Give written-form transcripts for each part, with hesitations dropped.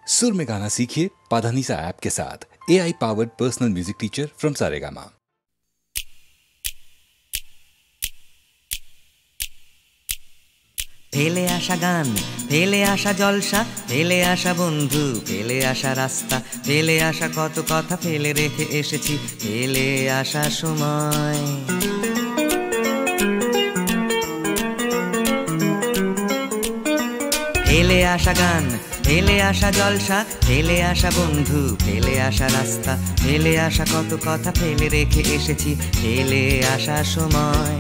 सुर में गाना सीखिए पाधानीसा ऐप के साथ। AI powered personal music teacher from Saregama. ফেলে আসা গান, ফেলে আসা জলসা, ফেলে আসা বন্ধু, ফেলে আসা রাস্তা, ফেলে আসা কত কথা ফেলে রেখে এসেছি, ফেলে আসা সময়। ফেলে আসা গান, ফেলে আসা জলসা, ফেলে আসা বন্ধু, ফেলে আসা রাস্তা, ফেলে আসা কত কথা ফেলে রেখে এসেছি, ফেলে আসা সময়।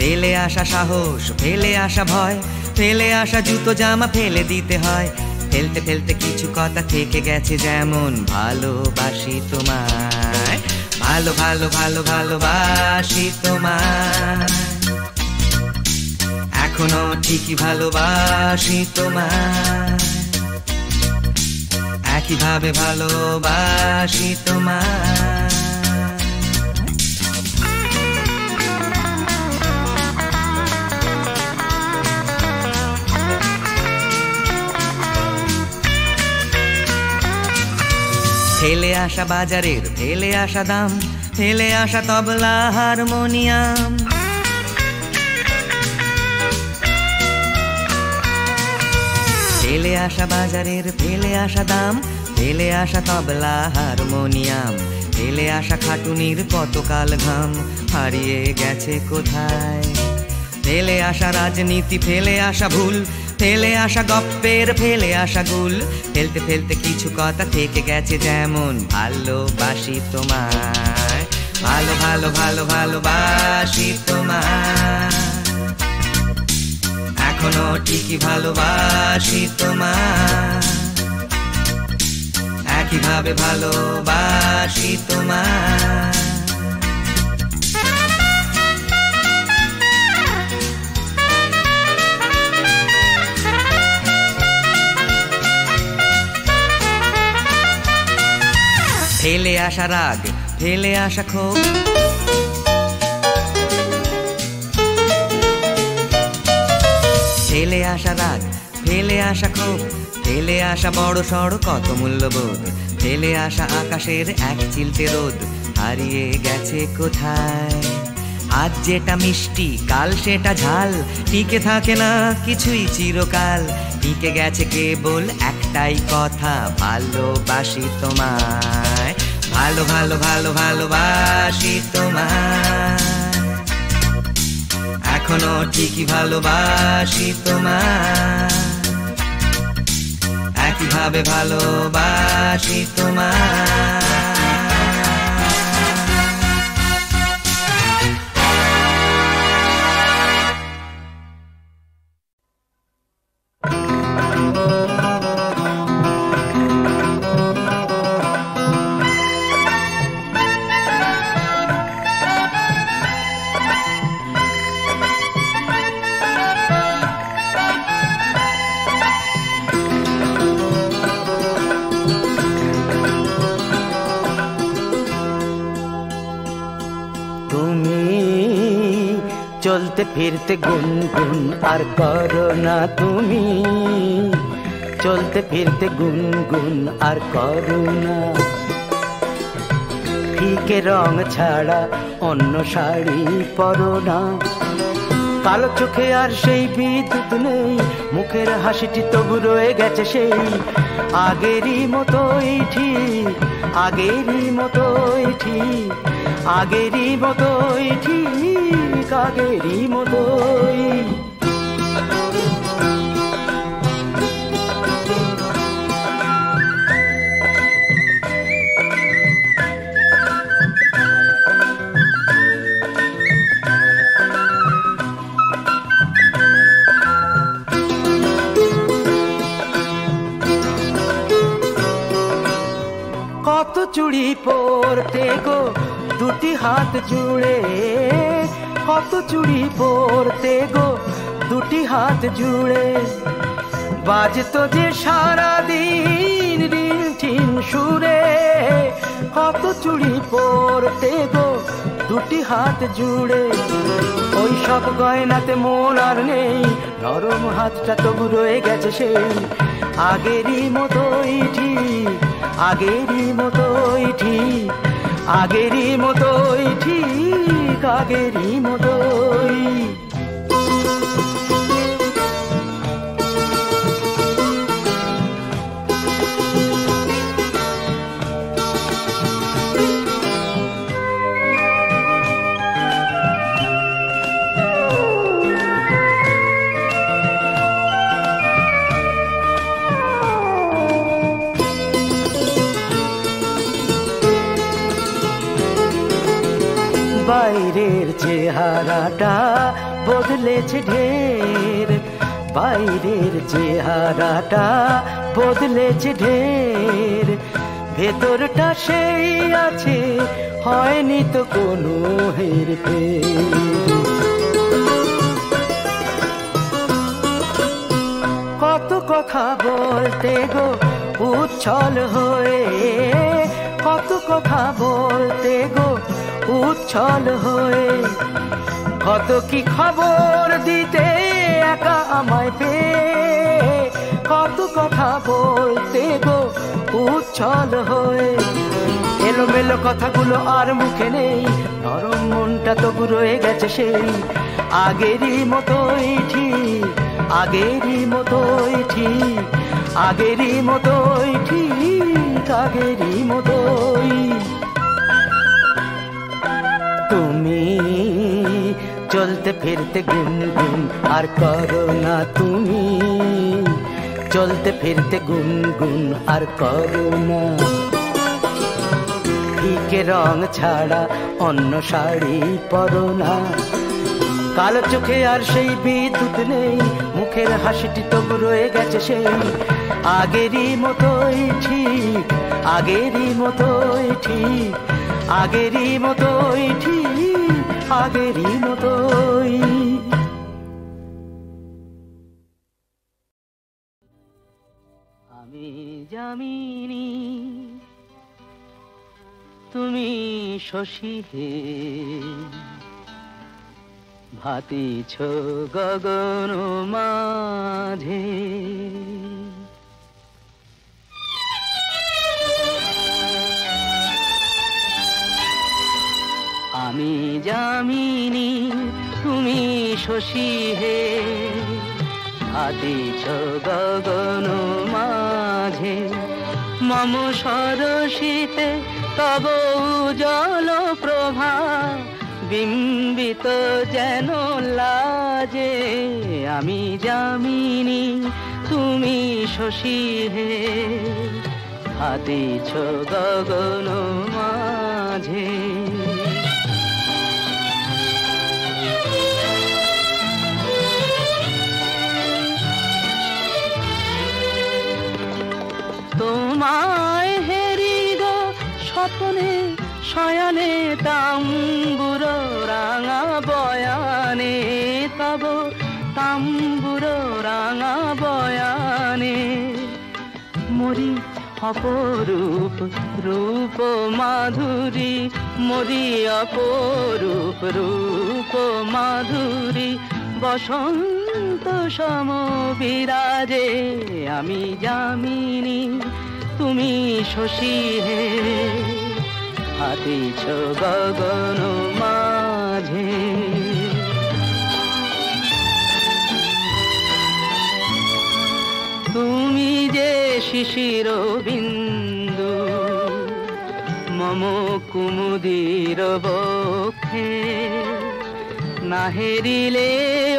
ফেলে আসা সাহস, ফেলে আসা ভয়, ফেলে আসা জুতো জামা ফেলে দিতে হয়। ফেলতে ফেলতে কিছু কথা থেকে গেছে, যেমন ভালোবাসি তোমায়, ভালো ভালো ভালো ভালোবাসি তোমায়, এখনো ঠিকই ভালোবাসি তোমায়, একইভাবে ভালোবাসি তোমায়। ফেলে আসা বাজারের, ফেলে আসা দাম, ফেলে আসা তবলা হারমোনিয়াম, ফেলে আসা বাজারের, ফেলে আসা দাম, ফেলে আসা তবলা হারমোনিয়াম, ফেলে আসা খাটুনির কতকাল ঘাম হারিয়ে গেছে কোথায়। ফেলে আসা রাজনীতি, ফেলে আসা ভুল, ফেলে আসা গপ্পের, ফেলে আসা গুল, ফেলতে ফেলতে কিছু কথা থেকে গেছে, যেমন ভালোবাসি তোমায়, ভালো ভালো ভালো ভালোবাসি তোমায়, এখনো ঠিকই ভালোবাসি তোমায়, একইভাবে ভালোবাসি তোমায়। ফেলে আসা রাগ, ফেলে আসা ক্ষোভ, ফেলে আসা রাগ, ফেলে আসা ক্ষোভ, ফেলে আসা বড় সড় কত মূল্যবোধ, ফেলে আসা আকাশের এক চিলতে রোদ হারিয়ে গেছে কোথায়। আজ যেটা মিষ্টি, কাল সেটা ঝাল, টিকে থাকে না কিছুই চিরকাল, টিকে গেছে কেবল একটাই কথা, ভালোবাসি তোমায়, ভালো ভালো ভালো ভালোবাসি তোমায়, এখনো ঠিকই ভালোবাসি তোমায়, একইভাবে ভালোবাসি তোমায়। চলতে ফিরতে গুনগুন আর করো না তুমি, চলতে ফিরতে গুনগুন আর করো না, ফিকে রং ছাড়া অন্য শাড়ি পরো না, কালো চোখে আর সেই বিদ্যুৎ নেই, মুখের হাসিটি তবু রয়ে গেছে সেই আগেরই মতোই ঠিক, আগেরই মতোই ঠিক, আগেরই মতোই ঠিক, আগেরই মতোই। কত চুড়ি পরতে গো দুটি হাত জুড়ে, কত চুড়ি পরতে গো দুটি হাত জুড়ে, বাজতো যে সারাদিন রিন টিন সুরে, কত চুড়ি পরতে গো দুটি হাত জুড়ে, ওই সব গয়নাতে মন আর নেই, নরম হাতটা তবু রয়ে গেছে সেই আগেরই মতোই ঠিক, আগেরই মতোই ঠিক, আগেরই মতোই ঠিক, আগেরই মতোই। বাইরের চেহারাটা বদলেছে ঢের, বাইরের চেহারাটা বদলেছে ঢের, ভেতরটা সেই আছে, হয়নি তো কোনো হেরফের। কত কথা বলতে গো উচ্ছল হয়ে, কত কথা বলতে গো উচ্ছল হয়ে, কত কি খবর দিতে একা আমায় পেয়ে, কত কথা বলতে গো উচ্ছল হয়ে, এলোমেলো কথাগুলো আর মুখে নেই, নরম মনটা তবু রয়ে গেছে সেই আগেরই মতোই ঠিক, আগেরই মতোই ঠিক, আগেরই মতোই ঠিক, আগেরই মতোই। তুমি চলতে ফিরতে গুনগুন আর করো না, তুমি চলতে ফিরতে গুনগুন আর করো না, ফিকে রং ছাড়া অন্য শাড়ি পরো না, কালো চোখে আর সেই বিদ্যুৎ নেই, মুখের হাসিটি তবু রয়ে গেছে সেই আগেরই মতোই ঠিক, আগেরই মতোই ঠিক, আগেরই মতোই ঠিক, আগেরই মতোই। আমি যামিনী তুমি শশী হে, ভাতিছ গগন মাঝে, আমি যামিনী তুমি শশী হে, ভাতিছ গগন মাঝে, মম সরসিতে তব উজ্জ্বল প্রভা, বিম্বিত যেন লাজে, আমি যামিনী তুমি শশী হে, ভাতিছ গগন মাঝে। তোমায় হেরি গো স্বপ্নে শয়নে, তাম্বুর রাঙা বয়ানে, তব তাম্বুর রাঙা বয়ানে, মরি অপরূপ রূপ মাধুরী, মরি অপরূপ রূপ মাধুরী, বসন্ত সম বিরাজে, আমি যামিনী তুমি শশী হে, ভাতিছ গগন মাঝে। তুমি যে শিশির বিন্দু মম কুমুদির বক্ষে, না হেরিলে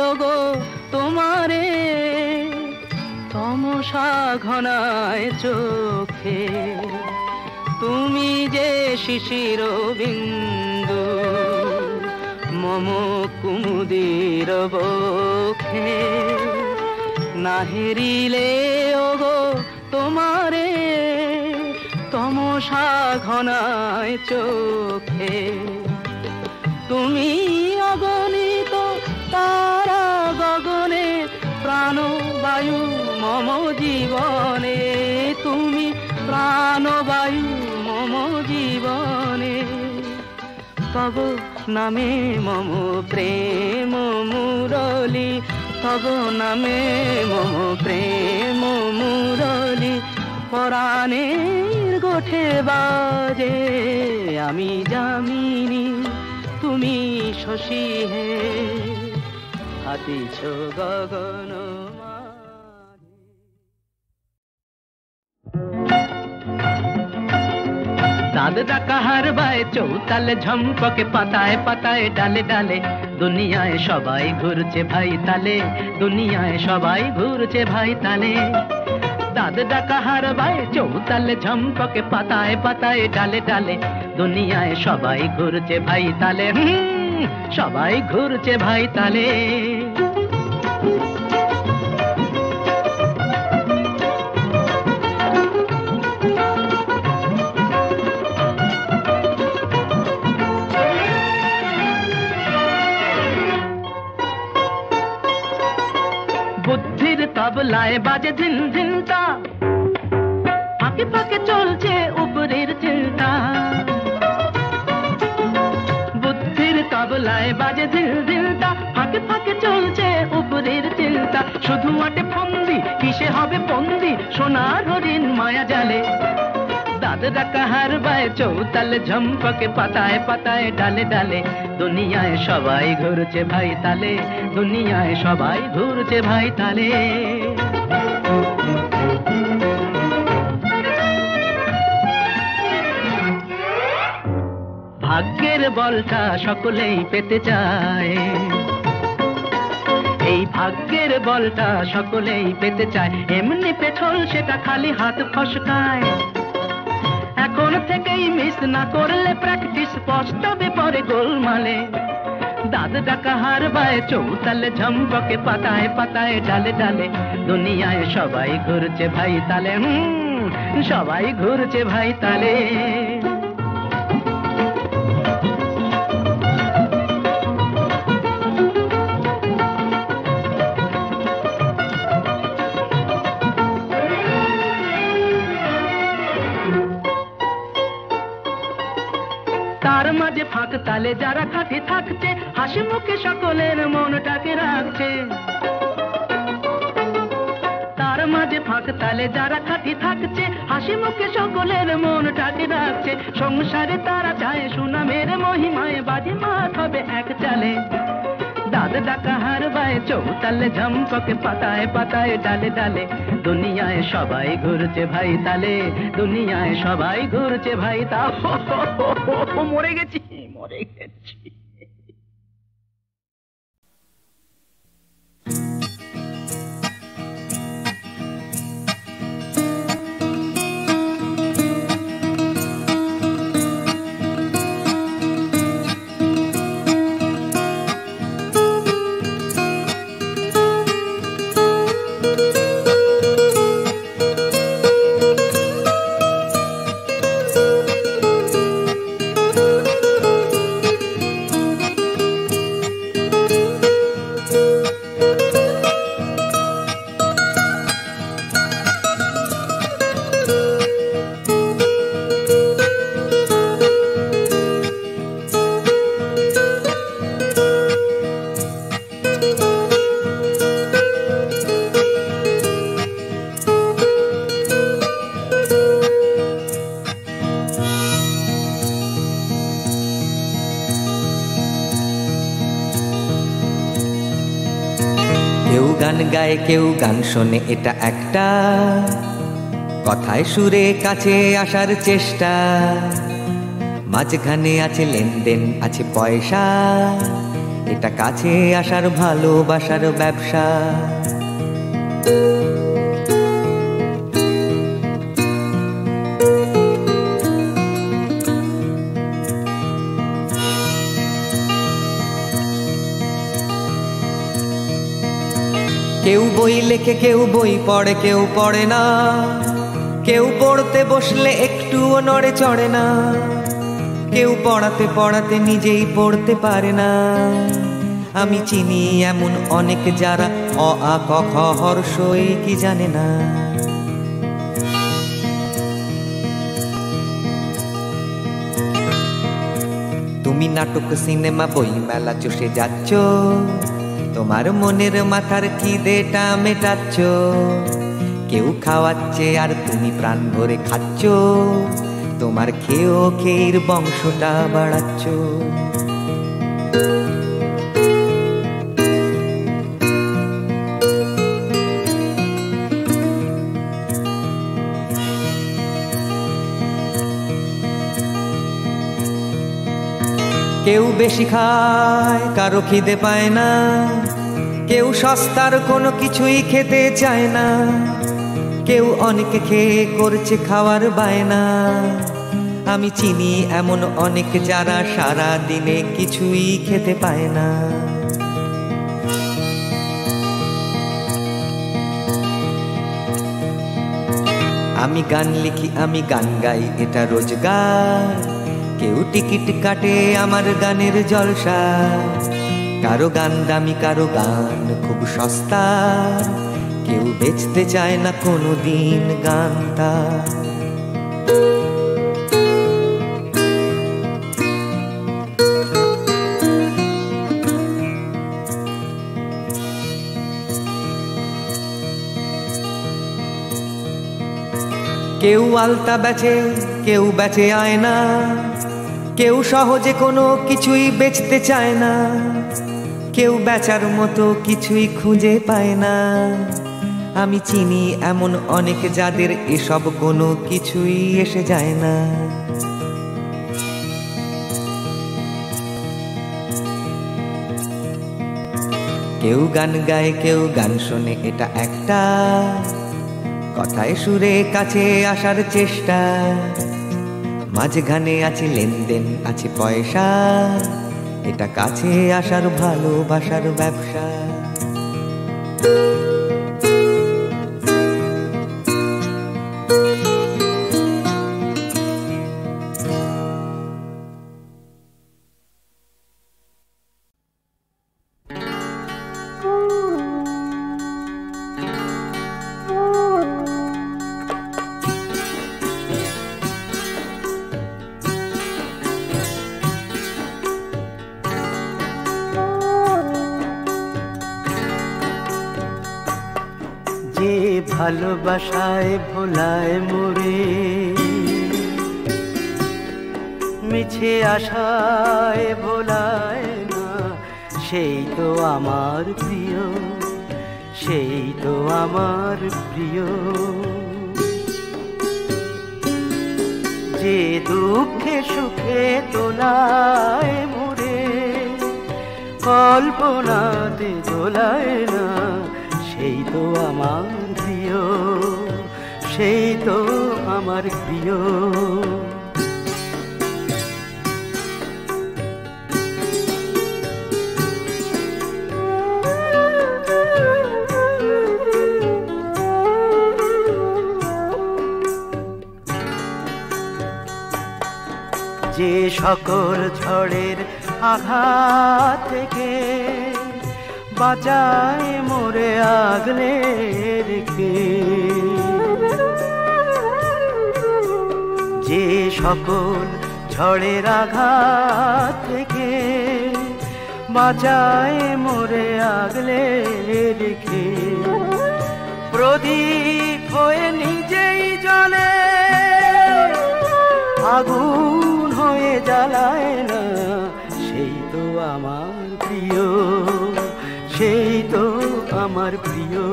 ওগো তোমারে তমসা ঘনায় চোখে, তুমি যে শিশির বিন্দু মম কুমুদির বক্ষে, না হেরিলে ওগো তোমারে তমসা ঘনায় চোখে, তুমি অগণিত তারা গগনে, প্রাণবায়ু মম জীবনে, তুমি প্রাণবায়ু মম জীবনে, তব নামে মম প্রেম মুরলি, তব নামে মম প্রেম মুরলি, পরাণের গোঠে বাজে আমি যামিনী তুমি শশী হে, হাতিছ গগন दाद डाका हर बाय चौताल झमपके पाताए पाताए डाले डाले, दुनियाए सबाई घुरছে भाई ताले, दुनियाए सबाई घुरছে भाई ताले। दाद डाका हर बाय चौताल झमपके पाताए पाताए डाले डाले, दुनियाए सबाई घुरছে भाई ताले, सबाई घुरছে भाई ताले। বুদ্ধির তবলায় বাজে ঝিন ঝিনটা, ফাঁকে ফাঁকে চলছে উপরের চিন্তা। বুদ্ধির তবলায় বাজে ঝিন ঝিনটা, ফাঁকে ফাঁকে চলছে উপরের চিন্তা। শুধু আটে ফন্দি কিসে হবে বন্দি, সোনার হরিণ মায়া জালে। दाद डाका हर बाय चौताल झमपके पाताए पाताए डाले डाले, दुनियाए सबाई घुरছে भाई ताले, दुनियाए सबाई घुरছে भाई ताले। ভাগ্যের বলটা সকলেই পেতে চায়, এই ভাগ্যের বলটা সকলেই পেতে চায়, এমনি পেছল সেটা খালি হাত ফসকায়। এখন থেকেই মিস না করলে প্র্যাকটিস পস্তাবে পরে গোলমালে। দাদ ডাকা হার বায় চৌতাল ঝমপকে পাতায় পাতায় ডালে ডালে, দুনিয়ায় সবাই ঘুরছে ভাই তালে, সবাই ঘুরছে ভাই তালে। তার মাঝে ফাঁক তালে যারা খাটে থাকছে, হাসি মুখে সকলের মনটাকে রাখছে। তার মাঝে ফাঁক তালে যারা খাটে থাকছে, হাসি মুখে সকলের মনটাকে রাখছে। সংসারে তারা চায় সুনামের মহিমায় বাজি মাত হবে এক চালে। दाद डाका हर बाय चौताल झमपके पाताए पाताए डाले डाले, दुनियाए सबाई घुरছে भाई ताले, दुनियाए सबाई घुरছে भाई ताले। मरे গেছি मरे গেছি। কেউ গান গায় কেউ গান শোনে, এটা একটা কথায় সুরে কাছে আসার চেষ্টা। মাঝখানে আছে লেনদেন আছে পয়সা, এটা কাছে আসার ভালোবাসার ব্যবসা। কেউ বই লেখে কেউ বই পড়ে কেউ পড়ে না, কেউ পড়তে বসলে একটুও নড়ে চড়ে না, কেউ পড়াতে পড়াতে নিজেই পড়তে পারে না। আমি চিনি এমন অনেক যারা অ আ ক খ হর্ষই কি জানে না। তুমি নাটক সিনেমা বই মেলা চষে যাচ্ছ, তোমার মনের মাথার খিদেটা মেটাচ্ছ। কেউ খাওয়াচ্ছে আর তুমি প্রাণ ভরে খাচ্ছ, তোমার খেয়েও খেয়ের বংশটা বাড়াচ্ছ। কেউ বেশি খায়, কারো খিদে পায় না, কেউ সস্তার কোনো কিছুই খেতে চায় না, কেউ অনেক খেয়ে করছে খাওয়ার বায়না। আমি চিনি এমন অনেক যারা সারা দিনে কিছুই খেতে পায় না। আমি গান লিখি, আমি গান গাই, এটা রোজগার। কেউ টিকিট কাটে আমার গানের জলসা, কারো গান দামি, কারো গান খুব সস্তা, কেউ বেচতে চায় না কোনো দিন গানটা। কেউ আলতা বেচে, কেউ বেচে আয়না, কেউ সহজে কোনো কিছুই বেচতে চায় না, কেউ বেচার মতো কিছুই খুঁজে পায় না। আমি চিনি এমন অনেক যাদের এসব কোনো কিছুই এসে যায় না। কেউ গান গায়, কেউ গান শোনে, এটা একটা কথায় সুরে কাছে আসার চেষ্টা। মাঝখানে আছে লেনদেন, আছে পয়সা, এটা কাছে আসার ভালোবাসার ব্যবসা। ভালোবাসায় ভোলায় মোরে, মিছে আশায় ভোলায় না, সেই তো আমার প্রিয়, সেই তো আমার প্রিয়। যে দুঃখে সুখে তোলায় মোরে, কল্পনাতে দোলায় না, সেই তো আমার প্রিয়, সেই তো আমার প্রিয়। যে সকল ঝড়ের আঘাত থেকে বাঁচায় মোরে আগলে রেখে, যে সকল ঝড়ের আঘাত থেকে বাঁচায় মোরে আগলে রেখে, প্রদীপ হয়ে নিজেই জ্বলে, আগুন হয়ে জ্বালায় না, সেই তো আমার প্রিয়, সেই তো আমার প্রিয়।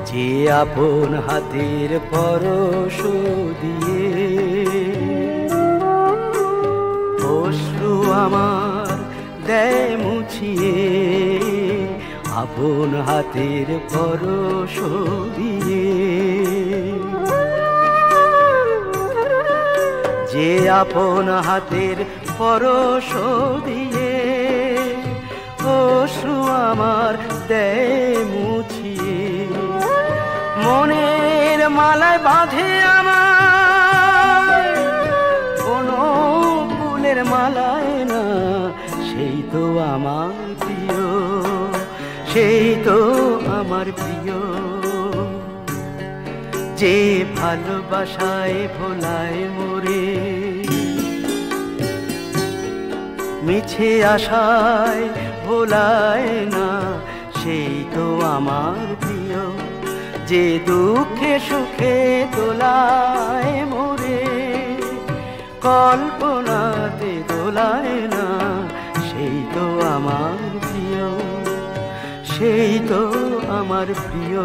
যে আপন হাতের পরশ দিয়ে অশ্রু আমার দেয় মুছিয়ে, আপন হাতের পরশ দিয়ে, যে আপন হাতের পরশ দিয়ে অশ্রু আমার দেয় মুছিয়ে, মনের মালায় বাঁধে আমার পালায় না, সেই তো আমার প্রিয়, সেই তো আমার প্রিয়। যে ভালোবাসায় ভোলায় মোরে, মিছে আশায় ভোলায় না, সেই তো আমার প্রিয়। যে দুঃখে সুখে দোলায় মোরে, কল্পনাতে দোলায় না, সেই তো আমার প্রিয়, সেই তো আমার প্রিয়।